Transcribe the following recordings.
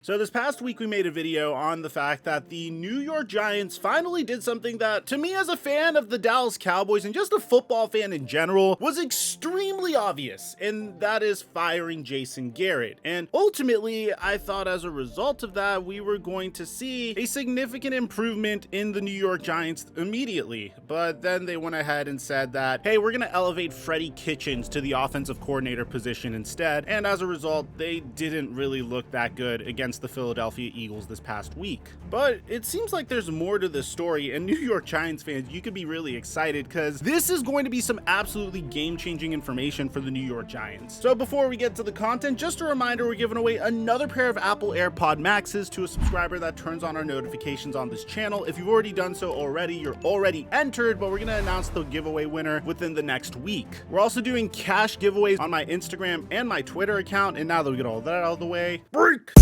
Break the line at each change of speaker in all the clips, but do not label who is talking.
So this past week we made a video on the fact that the New York Giants finally did something that, to me as a fan of the Dallas Cowboys and just a football fan in general, was extremely obvious, and that is firing Jason Garrett. And ultimately, I thought as a result of that, we were going to see a significant improvement in the New York Giants immediately. But then they went ahead and said that, hey, we're going to elevate Freddie Kitchens to the offensive coordinator position instead. And as a result, they didn't really look that good against the Philadelphia Eagles this past week. But it seems like there's more to this story, and New York Giants fans, you could be really excited because this is going to be some absolutely game-changing information for the New York Giants. So before we get to the content, just a reminder, we're giving away another pair of Apple AirPod Maxes to a subscriber that turns on our notifications on this channel. If you've already done so already, you're already entered, but we're going to announce the giveaway winner within the next week. We're also doing cash giveaways on my Instagram and my Twitter account, and now that we get all that out of the way, break!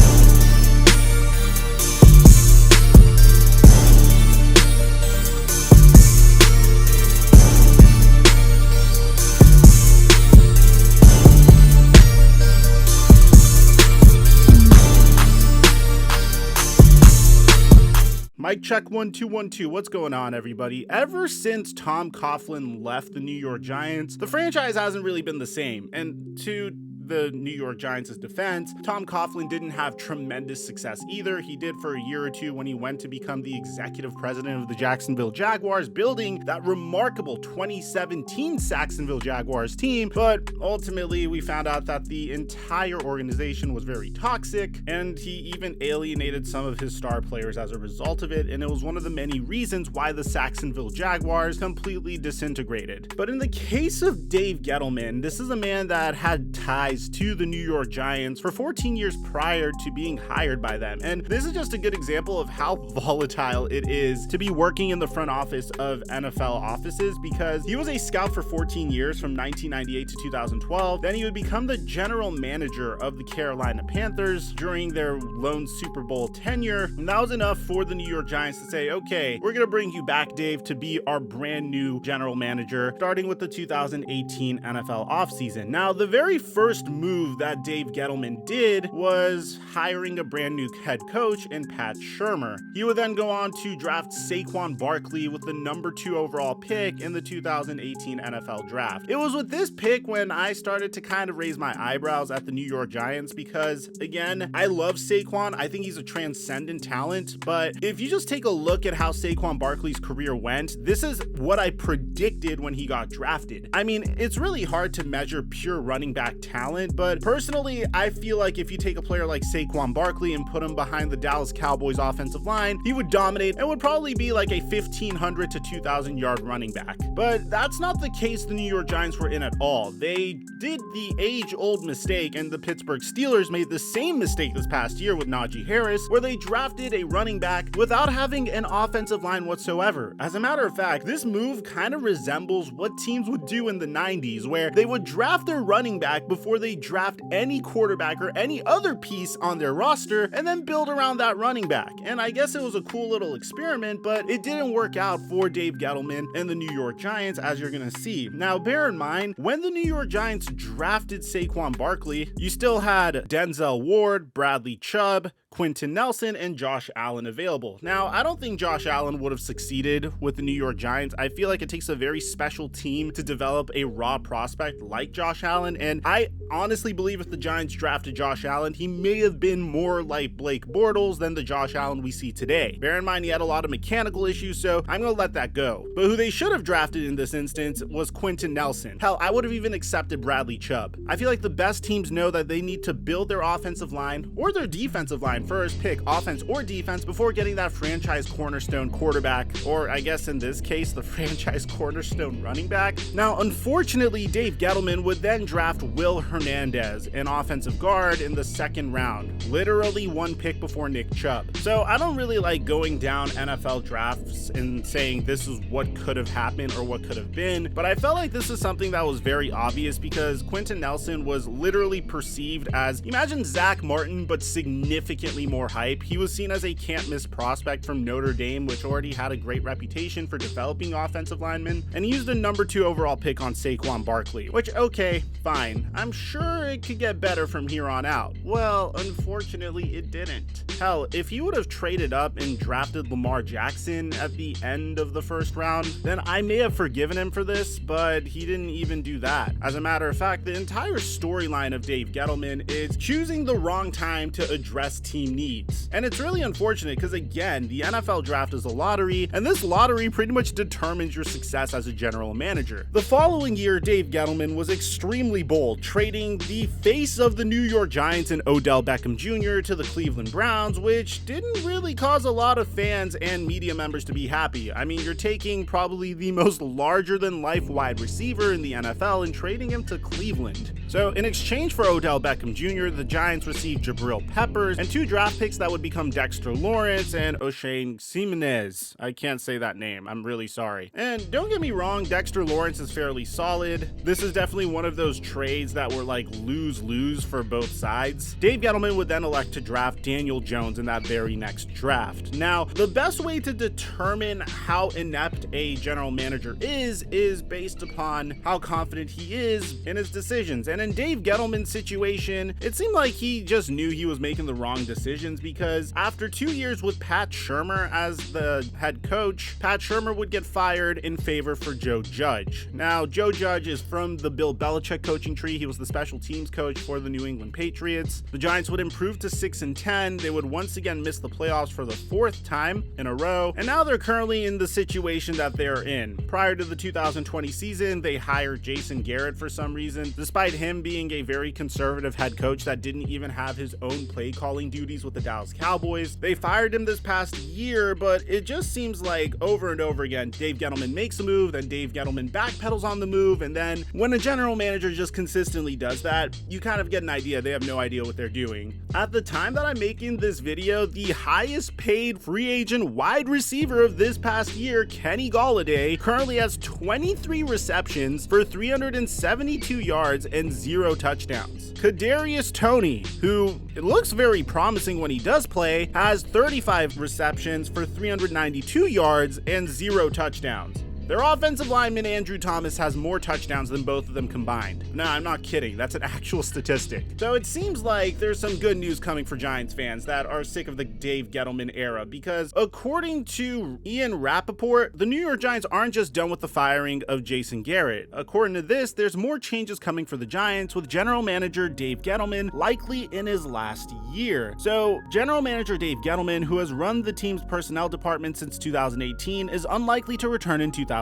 Mic check 1 2 1 2. What's going on, everybody? Ever since Tom Coughlin left the New York Giants, the franchise hasn't really been the same. And to the New York Giants' defense, Tom Coughlin didn't have tremendous success either. He did for a year or two when he went to become the executive president of the Jacksonville Jaguars, building that remarkable 2017 Jacksonville Jaguars team. But ultimately, we found out that the entire organization was very toxic, and he even alienated some of his star players as a result of it, and it was one of the many reasons why the Jacksonville Jaguars completely disintegrated. But in the case of Dave Gettleman, this is a man that had ties to the New York Giants for 14 years prior to being hired by them. And this is just a good example of how volatile it is to be working in the front office of NFL offices, because he was a scout for 14 years from 1998 to 2012. Then he would become the general manager of the Carolina Panthers during their lone Super Bowl tenure. And that was enough for the New York Giants to say, okay, we're going to bring you back, Dave, to be our brand new general manager, starting with the 2018 NFL offseason. Now, the very first move that Dave Gettleman did was hiring a brand new head coach in Pat Shurmur. He would then go on to draft Saquon Barkley with the number 2 overall pick in the 2018 NFL draft. It was with this pick when I started to kind of raise my eyebrows at the New York Giants because, again, I love Saquon. I think he's a transcendent talent, but if you just take a look at how Saquon Barkley's career went, this is what I predicted when he got drafted. I mean, it's really hard to measure pure running back talent, but personally, I feel like if you take a player like Saquon Barkley and put him behind the Dallas Cowboys offensive line, he would dominate and would probably be like a 1,500 to 2,000 yard running back. But that's not the case the New York Giants were in at all. They did the age-old mistake, and the Pittsburgh Steelers made the same mistake this past year with Najee Harris, where they drafted a running back without having an offensive line whatsoever. As a matter of fact, this move kind of resembles what teams would do in the 90s, where they would draft their running back before they draft any quarterback or any other piece on their roster and then build around that running back. And I guess it was a cool little experiment, but it didn't work out for Dave Gettleman and the New York Giants, as you're gonna see. Now, bear in mind, when the New York Giants drafted Saquon Barkley, you still had Denzel Ward, Bradley Chubb, Quentin Nelson, and Josh Allen available. Now, I don't think Josh Allen would have succeeded with the New York Giants. I feel like it takes a very special team to develop a raw prospect like Josh Allen, and I honestly believe if the Giants drafted Josh Allen, he may have been more like Blake Bortles than the Josh Allen we see today. Bear in mind, he had a lot of mechanical issues, so I'm gonna let that go. But who they should have drafted in this instance was Quentin Nelson. Hell, I would have even accepted Bradley Chubb. I feel like the best teams know that they need to build their offensive line or their defensive line first, pick offense or defense before getting that franchise cornerstone quarterback, or I guess in this case, the franchise cornerstone running back. Now, unfortunately, Dave Gettleman would then draft Will Hernandez, an offensive guard, in the 2nd round, literally 1 pick before Nick Chubb. So I don't really like going down NFL drafts and saying this is what could have happened or what could have been, but I felt like this is something that was very obvious because Quentin Nelson was literally perceived as, imagine Zach Martin, but significantly significantly more hype. He was seen as a can't-miss prospect from Notre Dame, which already had a great reputation for developing offensive linemen, and he used a number 2 overall pick on Saquon Barkley, which, okay, fine. I'm sure it could get better from here on out. Well, unfortunately, it didn't. Hell, if he would have traded up and drafted Lamar Jackson at the end of the first round, then I may have forgiven him for this, but he didn't even do that. As a matter of fact, the entire storyline of Dave Gettleman is choosing the wrong time to address team needs. And it's really unfortunate because, again, the NFL draft is a lottery, and this lottery pretty much determines your success as a general manager. The following year, Dave Gettleman was extremely bold, trading the face of the New York Giants and Odell Beckham Jr. to the Cleveland Browns, which didn't really cause a lot of fans and media members to be happy. I mean, you're taking probably the most larger-than-life wide receiver in the NFL and trading him to Cleveland. So in exchange for Odell Beckham Jr., the Giants received Jabril Peppers and 2 draft picks that would become Dexter Lawrence and O'Shane Ximenez. I can't say that name, I'm really sorry. And don't get me wrong, Dexter Lawrence is fairly solid. This is definitely one of those trades that were like lose-lose for both sides. Dave Gettleman would then elect to draft Daniel Jones in that very next draft. Now, the best way to determine how inept a general manager is based upon how confident he is in his decisions. And in Dave Gettleman's situation, it seemed like he just knew he was making the wrong decisions, because after 2 years with Pat Shurmur as the head coach, Pat Shurmur would get fired in favor for Joe Judge. Now, Joe Judge is from the Bill Belichick coaching tree. He was the special teams coach for the New England Patriots. The Giants would improve to 6-10. They would once again miss the playoffs for the 4th time in a row, and now they're currently in the situation that they're in. Prior to the 2020 season, they hired Jason Garrett for some reason, despite him being a very conservative head coach that didn't even have his own play calling duties with the Dallas Cowboys. They fired him this past year, but it just seems like over and over again, Dave Gettleman makes a move, then Dave Gettleman backpedals on the move, and then when a general manager just consistently does that, you kind of get an idea they have no idea what they're doing. At the time that I'm making this video, the highest paid free agent wide receiver of this past year, Kenny Golladay, currently has 23 receptions for 372 yards and 0 touchdowns. Kadarius Toney, who it looks very promising when he does play, has 35 receptions for 392 yards and 0 touchdowns. Their offensive lineman, Andrew Thomas, has more touchdowns than both of them combined. No, I'm not kidding. That's an actual statistic. So it seems like there's some good news coming for Giants fans that are sick of the Dave Gettleman era, because according to Ian Rappaport, the New York Giants aren't just done with the firing of Jason Garrett. According to this, there's more changes coming for the Giants, with general manager Dave Gettleman likely in his last year. So general manager Dave Gettleman, who has run the team's personnel department since 2018, is unlikely to return in 2022.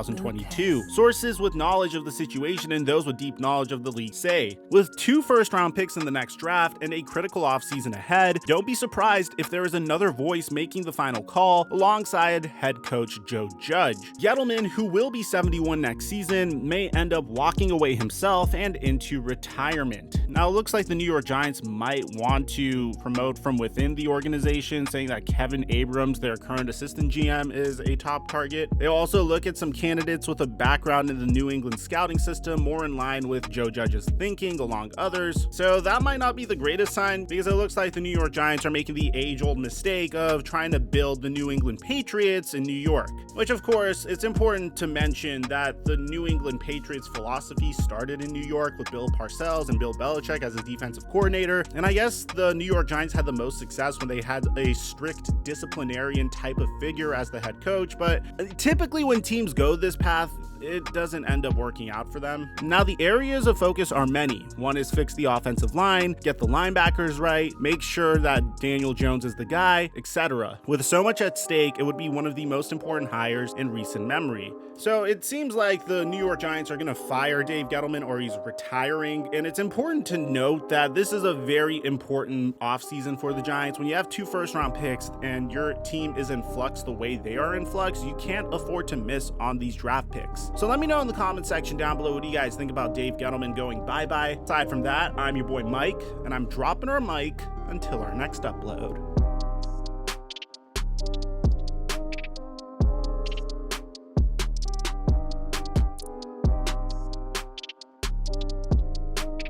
Sources with knowledge of the situation and those with deep knowledge of the league say, with 2 first-round picks in the next draft and a critical offseason ahead, don't be surprised if there is another voice making the final call alongside head coach Joe Judge. Gettleman, who will be 71 next season, may end up walking away himself and into retirement. Now, it looks like the New York Giants might want to promote from within the organization, saying that Kevin Abrams, their current assistant GM, is a top target. They'll also look at some candidates with a background in the New England scouting system, more in line with Joe Judge's thinking, along others. So that might not be the greatest sign, because it looks like the New York Giants are making the age-old mistake of trying to build the New England Patriots in New York. Which, of course, it's important to mention that the New England Patriots philosophy started in New York with Bill Parcells and Bill Belichick as his defensive coordinator. And I guess the New York Giants had the most success when they had a strict disciplinarian type of figure as the head coach. But typically when teams go this path, it doesn't end up working out for them. Now, the areas of focus are many. One is fix the offensive line, get the linebackers right, make sure that Daniel Jones is the guy, etc. With so much at stake, it would be one of the most important hires in recent memory. So it seems like the New York Giants are going to fire Dave Gettleman, or he's retiring. And it's important to note that this is a very important offseason for the Giants. When you have 2 first-round picks and your team is in flux the way they are in flux, you can't afford to miss on these draft picks. So let me know in the comment section down below, what do you guys think about Dave Gettleman going bye-bye? Aside from that, I'm your boy Mike, and I'm dropping our mic until our next upload.